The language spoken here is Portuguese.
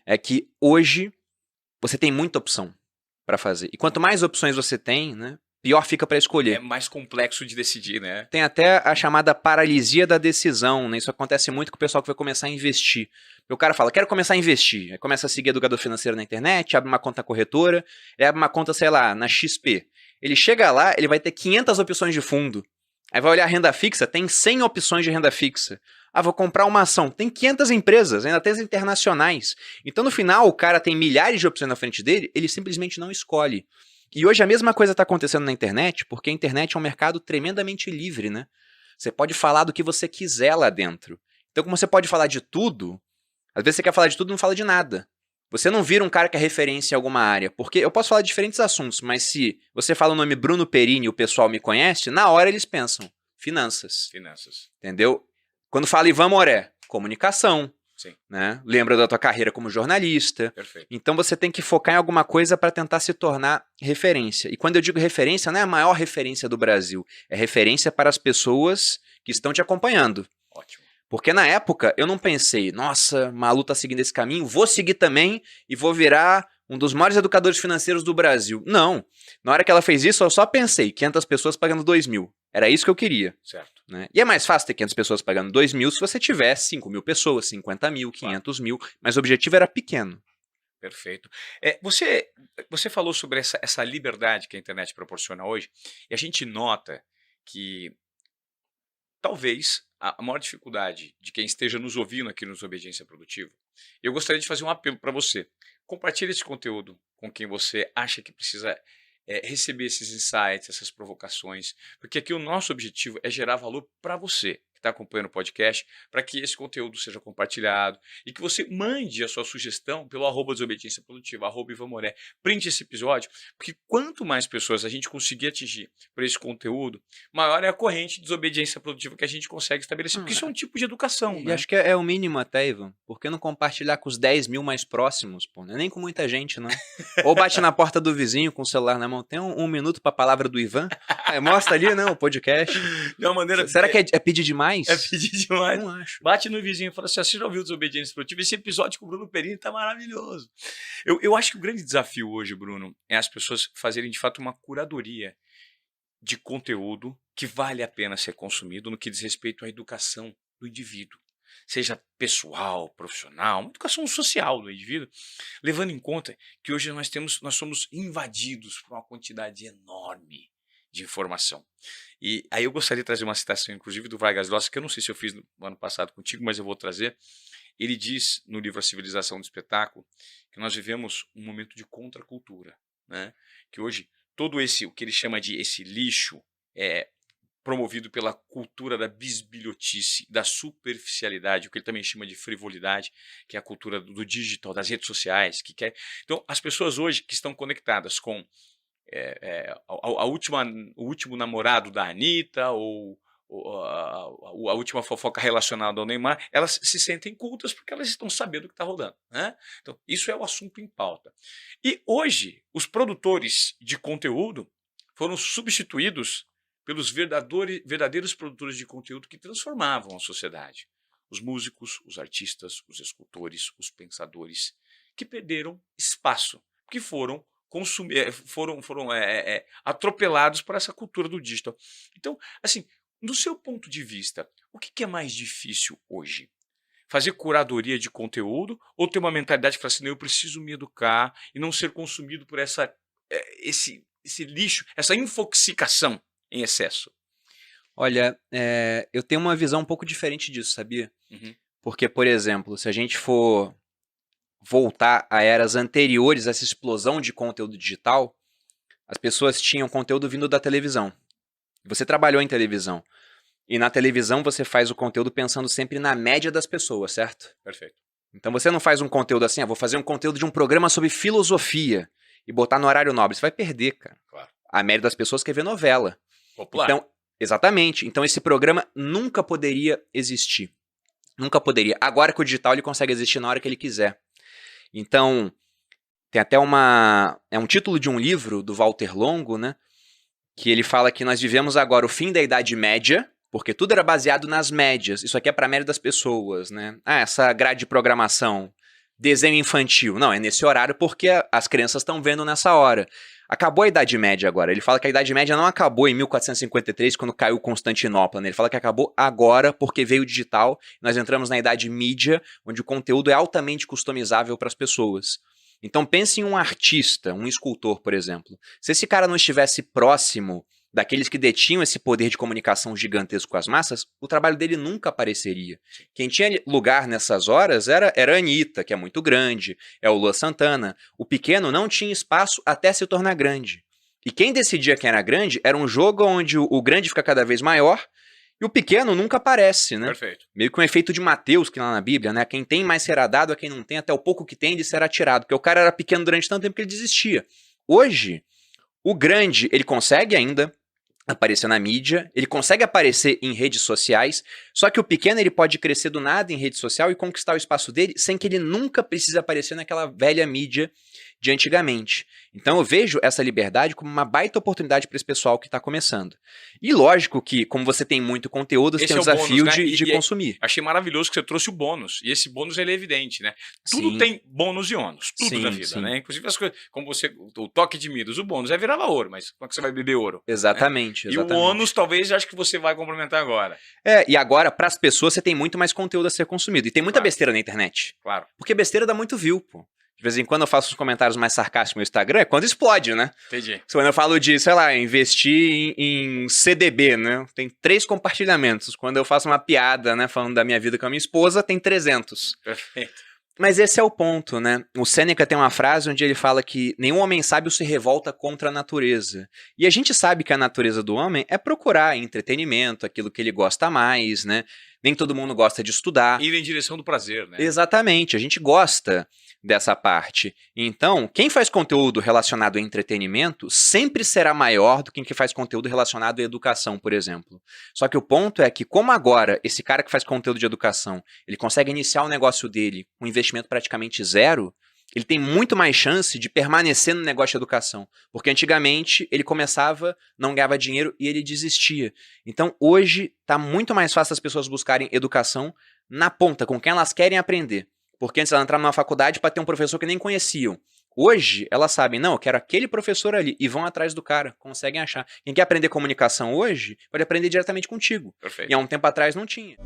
é que hoje você tem muita opção para fazer. E quanto mais opções você tem, né, pior fica para escolher. É mais complexo de decidir, né? Tem até a chamada paralisia da decisão, né? Isso acontece muito com o pessoal que vai começar a investir. O cara fala, quero começar a investir. Aí começa a seguir educador financeiro na internet, abre uma conta corretora, abre uma conta, sei lá, na XP. Ele chega lá, ele vai ter 500 opções de fundo. Aí vai olhar a renda fixa, tem 100 opções de renda fixa. Ah, vou comprar uma ação. Tem 500 empresas, ainda tem as internacionais. Então, no final, o cara tem milhares de opções na frente dele, ele simplesmente não escolhe. E hoje a mesma coisa está acontecendo na internet, porque a internet é um mercado tremendamente livre, né? Você pode falar do que você quiser lá dentro. Então, como você pode falar de tudo, às vezes você quer falar de tudo e não fala de nada. Você não vira um cara que é referência em alguma área. Porque eu posso falar de diferentes assuntos, mas se você fala o nome Bruno Perini e o pessoal me conhece, na hora eles pensam, finanças. Finanças. Entendeu? Quando fala Ivan Moré, comunicação. Sim. Né? Lembra da tua carreira como jornalista. Perfeito. Então você tem que focar em alguma coisa para tentar se tornar referência. E quando eu digo referência, não é a maior referência do Brasil. É referência para as pessoas que estão te acompanhando. Ótimo. Porque na época eu não pensei, nossa, Malu tá seguindo esse caminho, vou seguir também e vou virar um dos maiores educadores financeiros do Brasil. Não. Na hora que ela fez isso, eu só pensei, 500 pessoas pagando 2.000. Era isso que eu queria. Certo. Né? E é mais fácil ter 500 pessoas pagando 2.000 se você tiver 5.000 pessoas, 50.000, 500.000. Mas o objetivo era pequeno. Perfeito. Você falou sobre essa liberdade que a internet proporciona hoje, e a gente nota que talvez a maior dificuldade de quem esteja nos ouvindo aqui no Desobediência Produtiva, eu gostaria de fazer um apelo para você. Compartilhe esse conteúdo com quem você acha que precisa receber esses insights, essas provocações, porque aqui o nosso objetivo é gerar valor para você que está acompanhando o podcast, para que esse conteúdo seja compartilhado e que você mande a sua sugestão pelo @desobediência produtiva, @Ivamoré. Printe esse episódio, porque quanto mais pessoas a gente conseguir atingir por esse conteúdo, maior é a corrente de desobediência produtiva que a gente consegue estabelecer, porque isso é um tipo de educação, E né? acho que é o mínimo até, Ivan. Por que não compartilhar com os 10.000 mais próximos? Pô? Não é nem com muita gente, não. Ou bate na porta do vizinho com o celular na mão. Tem um minuto para a palavra do Ivan? Mostra ali, não, o podcast. De uma maneira... Será que é pedir demais? É pedir demais. Não acho. Bate no vizinho e fala assim, você já ouviu Desobediência Produtiva? Esse episódio com o Bruno Perini tá maravilhoso. Eu acho que o grande desafio hoje, Bruno, é as pessoas fazerem de fato uma curadoria de conteúdo que vale a pena ser consumido no que diz respeito à educação do indivíduo. Seja pessoal, profissional, uma educação social do indivíduo, levando em conta que hoje nós somos invadidos por uma quantidade enorme de informação. E aí eu gostaria de trazer uma citação, inclusive, do Vargas Llosa, que eu não sei se eu fiz no ano passado contigo, mas eu vou trazer. Ele diz no livro A Civilização do Espetáculo que nós vivemos um momento de contracultura, né? Que hoje todo o que ele chama de esse lixo promovido pela cultura da bisbilhotice, da superficialidade, o que ele também chama de frivolidade, que é a cultura do digital, das redes sociais. Então, as pessoas hoje que estão conectadas com o último namorado da Anitta ou a última fofoca relacionada ao Neymar, elas se sentem cultas porque elas estão sabendo o que está rolando, né? Então, isso é o assunto em pauta. E hoje, os produtores de conteúdo foram substituídos pelos verdadeiros produtores de conteúdo que transformavam a sociedade. Os músicos, os artistas, os escultores, os pensadores, que perderam espaço, que foram atropelados por essa cultura do digital. Então, assim, do seu ponto de vista, o que é mais difícil hoje? Fazer curadoria de conteúdo ou ter uma mentalidade que fala assim, eu preciso me educar e não ser consumido por esse lixo, essa infoxicação em excesso? Olha, eu tenho uma visão um pouco diferente disso, sabia? Uhum. Porque, por exemplo, se a gente for voltar a eras anteriores a essa explosão de conteúdo digital, as pessoas tinham conteúdo vindo da televisão. Você trabalhou em televisão. E na televisão você faz o conteúdo pensando sempre na média das pessoas, certo? Perfeito. Então você não faz um conteúdo assim, vou fazer um conteúdo de um programa sobre filosofia e botar no horário nobre. Você vai perder, cara. Claro. A média das pessoas quer ver novela. Popular. Então, exatamente. Então esse programa nunca poderia existir. Nunca poderia. Agora que o digital ele consegue existir na hora que ele quiser. Então, tem até um título de um livro do Walter Longo, né? Que ele fala que nós vivemos agora o fim da Idade Média, porque tudo era baseado nas médias. Isso aqui é para a média das pessoas, né? Essa grade de programação. desenho infantil. Não, é nesse horário porque as crianças estão vendo nessa hora. Acabou a Idade Média agora. Ele fala que a Idade Média não acabou em 1453, quando caiu Constantinopla, né? Ele fala que acabou agora porque veio o digital. Nós entramos na Idade Mídia, onde o conteúdo é altamente customizável para as pessoas. Então pense em um artista, um escultor, por exemplo. Se esse cara não estivesse próximo daqueles que detinham esse poder de comunicação gigantesco com as massas, o trabalho dele nunca apareceria. Quem tinha lugar nessas horas era a Anitta, que é muito grande, é o Lua Santana. O pequeno não tinha espaço até se tornar grande. E quem decidia quem era grande era um jogo onde o grande fica cada vez maior e o pequeno nunca aparece, né? Perfeito. Meio que um efeito de Mateus, que lá na Bíblia, né? Quem tem mais será dado, a quem não tem, até o pouco que tem, ele será tirado. Porque o cara era pequeno durante tanto tempo que ele desistia. Hoje, o grande, ele consegue ainda aparecer na mídia, ele consegue aparecer em redes sociais, só que o pequeno ele pode crescer do nada em rede social e conquistar o espaço dele sem que ele nunca precise aparecer naquela velha mídia de antigamente. Então eu vejo essa liberdade como uma baita oportunidade para esse pessoal que está começando. E lógico que, como você tem muito conteúdo, você tem o desafio bônus, né? de consumir. Achei maravilhoso que você trouxe o bônus. E esse bônus ele é evidente, né? Tudo Sim. tem bônus e ônus. Tudo na vida, né? Inclusive as coisas, como você, o toque de Midas, o bônus é virava ouro, mas como é que você vai beber ouro? Exatamente, Né? exatamente. E o ônus talvez acho que você vai complementar agora. E agora, para as pessoas, você tem muito mais conteúdo a ser consumido. E tem muita besteira na internet. Claro. Porque besteira dá muito view, pô. De vez em quando eu faço uns comentários mais sarcásticos no meu Instagram, é quando explode, né? Entendi. Quando eu falo de, sei lá, investir em CDB, né? Tem 3 compartilhamentos. Quando eu faço uma piada, né, falando da minha vida com a minha esposa, tem 300. Perfeito. Mas esse é o ponto, né? O Sêneca tem uma frase onde ele fala que nenhum homem sábio se revolta contra a natureza. E a gente sabe que a natureza do homem é procurar entretenimento, aquilo que ele gosta mais, né? Nem todo mundo gosta de estudar. Ir em direção do prazer, né? Exatamente, a gente gosta dessa parte. Então, quem faz conteúdo relacionado a entretenimento sempre será maior do que quem faz conteúdo relacionado à educação, por exemplo. Só que o ponto é que, como agora esse cara que faz conteúdo de educação, ele consegue iniciar o negócio dele com um investimento praticamente zero, ele tem muito mais chance de permanecer no negócio de educação. Porque antigamente ele começava, não ganhava dinheiro e ele desistia. Então hoje está muito mais fácil as pessoas buscarem educação na ponta, com quem elas querem aprender. Porque antes elas entravam numa faculdade para ter um professor que nem conheciam. Hoje elas sabem, não, eu quero aquele professor ali, e vão atrás do cara, conseguem achar. Quem quer aprender comunicação hoje, pode aprender diretamente contigo. Perfeito. E há um tempo atrás não tinha.